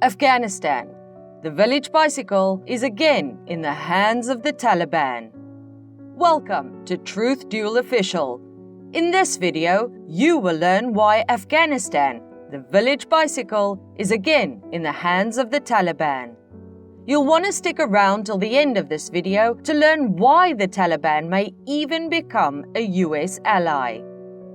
Afghanistan. The village bicycle is again in the hands of the Taliban. Welcome to Truth Duel Official. In this video, you will learn why Afghanistan, the village bicycle, is again in the hands of the Taliban. You'll want to stick around till the end of this video to learn why the Taliban may even become a US ally.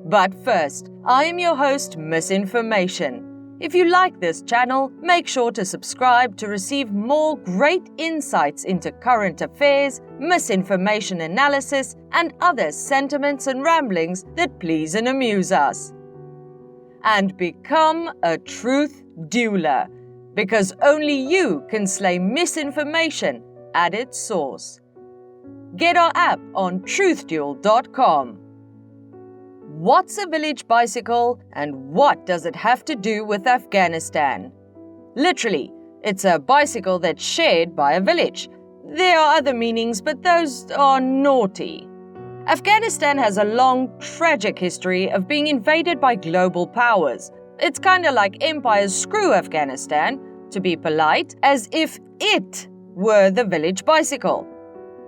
But first, I am your host, Misinformation. If you like this channel, make sure to subscribe to receive more great insights into current affairs, misinformation analysis, and other sentiments and ramblings that please and amuse us. And become a truth dueler, because only you can slay misinformation at its source. Get our app on truthduel.com. What's a village bicycle and what does it have to do with Afghanistan? Literally, it's a bicycle that's shared by a village. There are other meanings, but those are naughty. Afghanistan has a long, tragic history of being invaded by global powers. It's kind of like empires screw Afghanistan, to be polite, as if it were the village bicycle.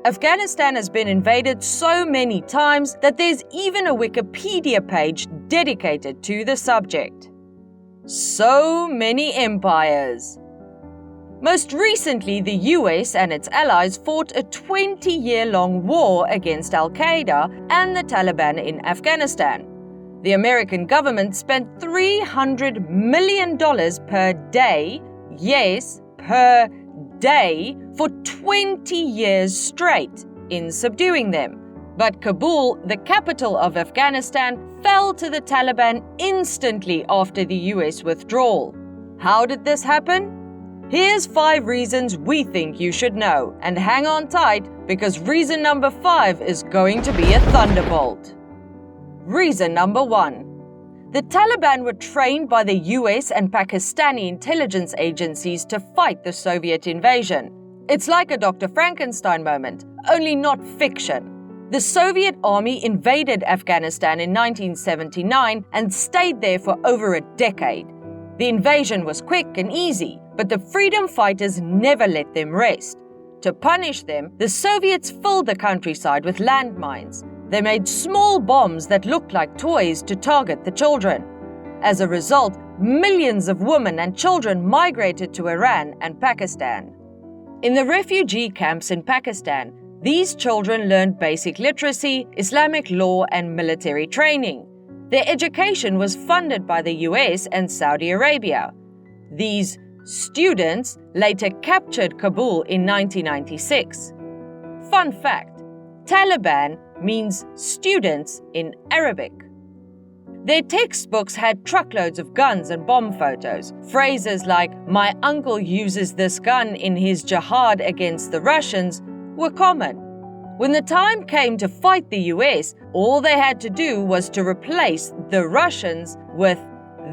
Afghanistan has been invaded so many times that there's even a Wikipedia page dedicated to the subject. So many empires. Most recently, the US and its allies fought a 20-year-long war against Al-Qaeda and the Taliban in Afghanistan. The American government spent $300 million per day, yes, per day, for 20 years straight in subduing them. But Kabul, the capital of Afghanistan, fell to the Taliban instantly after the US withdrawal. How did this happen? Here's 5 reasons we think you should know, and hang on tight because reason number 5 is going to be a thunderbolt. Reason number 1. The Taliban were trained by the US and Pakistani intelligence agencies to fight the Soviet invasion. It's like a Dr. Frankenstein moment, only not fiction. The Soviet army invaded Afghanistan in 1979 and stayed there for over a decade. The invasion was quick and easy, but the freedom fighters never let them rest. To punish them, the Soviets filled the countryside with landmines. They made small bombs that looked like toys to target the children. As a result, millions of women and children migrated to Iran and Pakistan. In the refugee camps in Pakistan, these children learned basic literacy, Islamic law, and military training. Their education was funded by the US and Saudi Arabia. These students later captured Kabul in 1996. Fun fact: Taliban means students in Arabic. Their textbooks had truckloads of guns and bomb photos. Phrases like, "My uncle uses this gun in his jihad against the Russians," were common. When the time came to fight the US, all they had to do was to replace the Russians with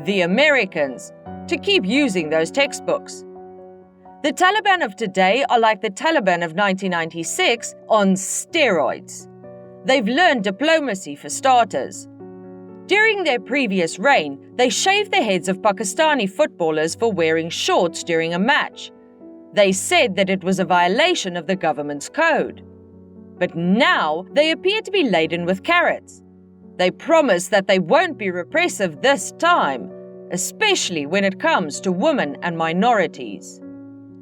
the Americans to keep using those textbooks. The Taliban of today are like the Taliban of 1996 on steroids. They've learned diplomacy for starters. During their previous reign, they shaved the heads of Pakistani footballers for wearing shorts during a match. They said that it was a violation of the government's code. But now they appear to be laden with carrots. They promise that they won't be repressive this time, especially when it comes to women and minorities.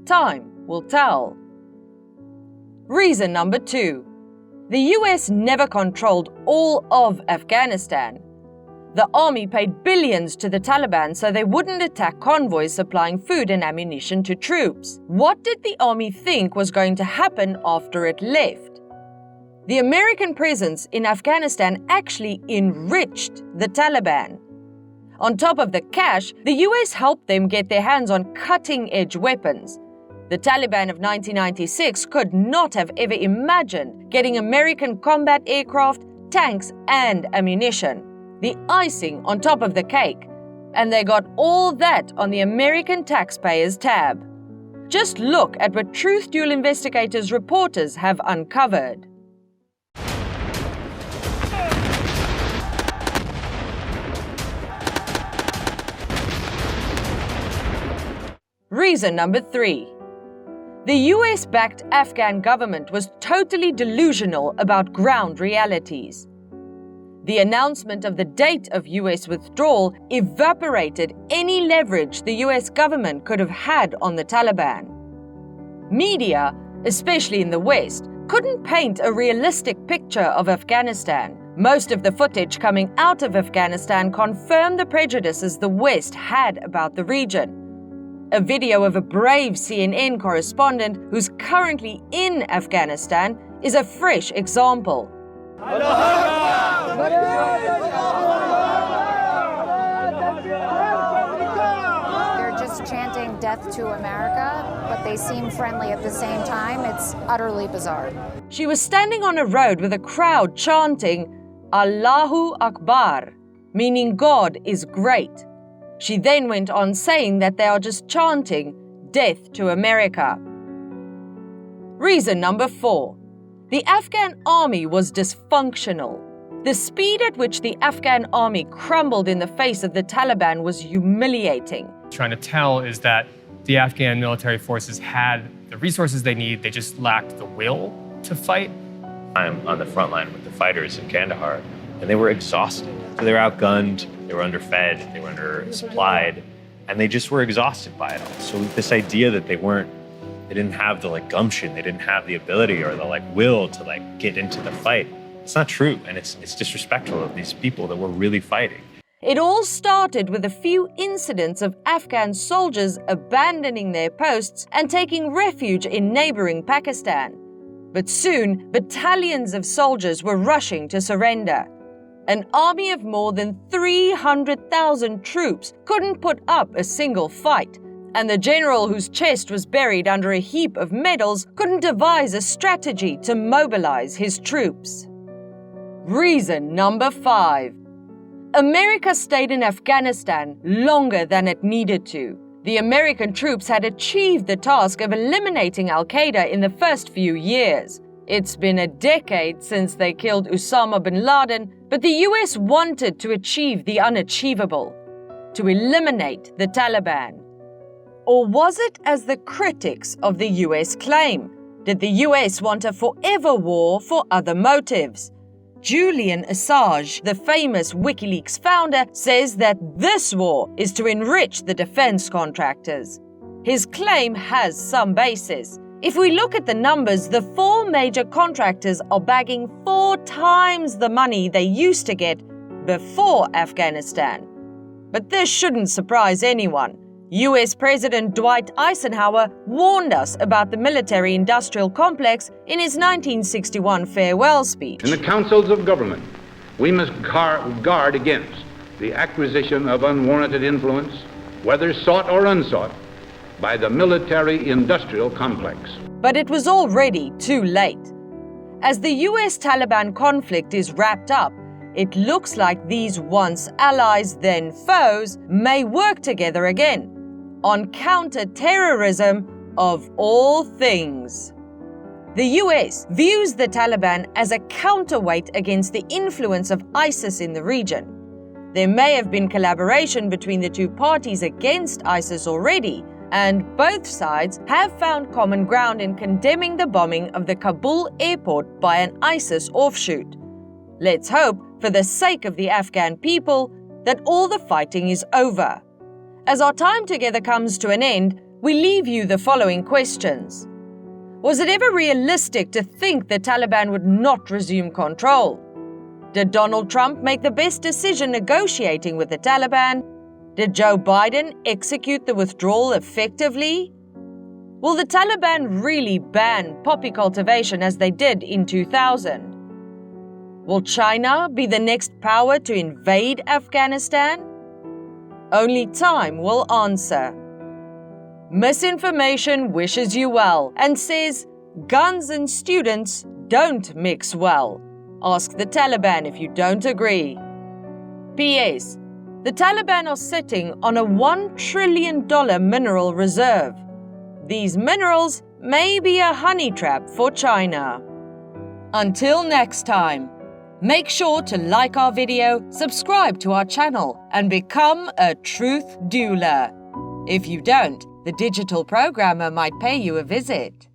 Time will tell. Reason number 2. The US never controlled all of Afghanistan. The army paid billions to the Taliban so they wouldn't attack convoys supplying food and ammunition to troops. What did the army think was going to happen after it left? The American presence in Afghanistan actually enriched the Taliban. On top of the cash, the US helped them get their hands on cutting-edge weapons. The Taliban of 1996 could not have ever imagined getting American combat aircraft, tanks, and ammunition. The icing on top of the cake. And they got all that on the American taxpayers' tab. Just look at what Truth Duel Investigators reporters have uncovered. Reason number 3. The US-backed Afghan government was totally delusional about ground realities. The announcement of the date of US withdrawal evaporated any leverage the US government could have had on the Taliban. Media, especially in the West, couldn't paint a realistic picture of Afghanistan. Most of the footage coming out of Afghanistan confirmed the prejudices the West had about the region. A video of a brave CNN correspondent who's currently in Afghanistan is a fresh example. They're just chanting death to America, but they seem friendly at the same time. It's utterly bizarre. She was standing on a road with a crowd chanting Allahu Akbar, meaning God is great. She then went on saying that they are just chanting death to America. Reason number 4. The Afghan army was dysfunctional. The speed at which the Afghan army crumbled in the face of the Taliban was humiliating. Trying to tell is that the Afghan military forces had the resources they need, they just lacked the will to fight. I'm on the front line with the fighters in Kandahar, and they were exhausted. So they were outgunned, they were underfed, they were undersupplied, and they just were exhausted by it all. So this idea that they didn't have the gumption, they didn't have the ability or the will to get into the fight, it's not true, and it's disrespectful of these people that were really fighting. It all started with a few incidents of Afghan soldiers abandoning their posts and taking refuge in neighboring Pakistan. But soon, battalions of soldiers were rushing to surrender. An army of more than 300,000 troops couldn't put up a single fight, and the general whose chest was buried under a heap of medals couldn't devise a strategy to mobilize his troops. Reason number 5. America stayed in Afghanistan longer than it needed to. The American troops had achieved the task of eliminating Al-Qaeda in the first few years. It's been a decade since they killed Osama bin Laden, but the US wanted to achieve the unachievable, to eliminate the Taliban. Or was it as the critics of the US claim? Did the US want a forever war for other motives? Julian Assange, the famous WikiLeaks founder, says that this war is to enrich the defense contractors. His claim has some basis. If we look at the numbers, the 4 major contractors are bagging 4 times the money they used to get before Afghanistan. But this shouldn't surprise anyone. US President Dwight Eisenhower warned us about the military-industrial complex in his 1961 farewell speech. In the councils of government, we must guard against the acquisition of unwarranted influence, whether sought or unsought, by the military-industrial complex. But it was already too late. As the US-Taliban conflict is wrapped up, it looks like these once allies, then foes, may work together again on counter-terrorism of all things. The US views the Taliban as a counterweight against the influence of ISIS in the region. There may have been collaboration between the two parties against ISIS already, and both sides have found common ground in condemning the bombing of the Kabul airport by an ISIS offshoot. Let's hope, for the sake of the Afghan people, that all the fighting is over. As our time together comes to an end, we leave you the following questions. Was it ever realistic to think the Taliban would not resume control? Did Donald Trump make the best decision negotiating with the Taliban? Did Joe Biden execute the withdrawal effectively? Will the Taliban really ban poppy cultivation as they did in 2000? Will China be the next power to invade Afghanistan? Only time will answer. Misinformation wishes you well and says guns and students don't mix well. Ask the Taliban if you don't agree. P.S. The Taliban are sitting on a $1 trillion mineral reserve. These minerals may be a honey trap for China. Until next time, make sure to like our video, subscribe to our channel, and become a truth doula. If you don't, The digital programmer might pay you a visit.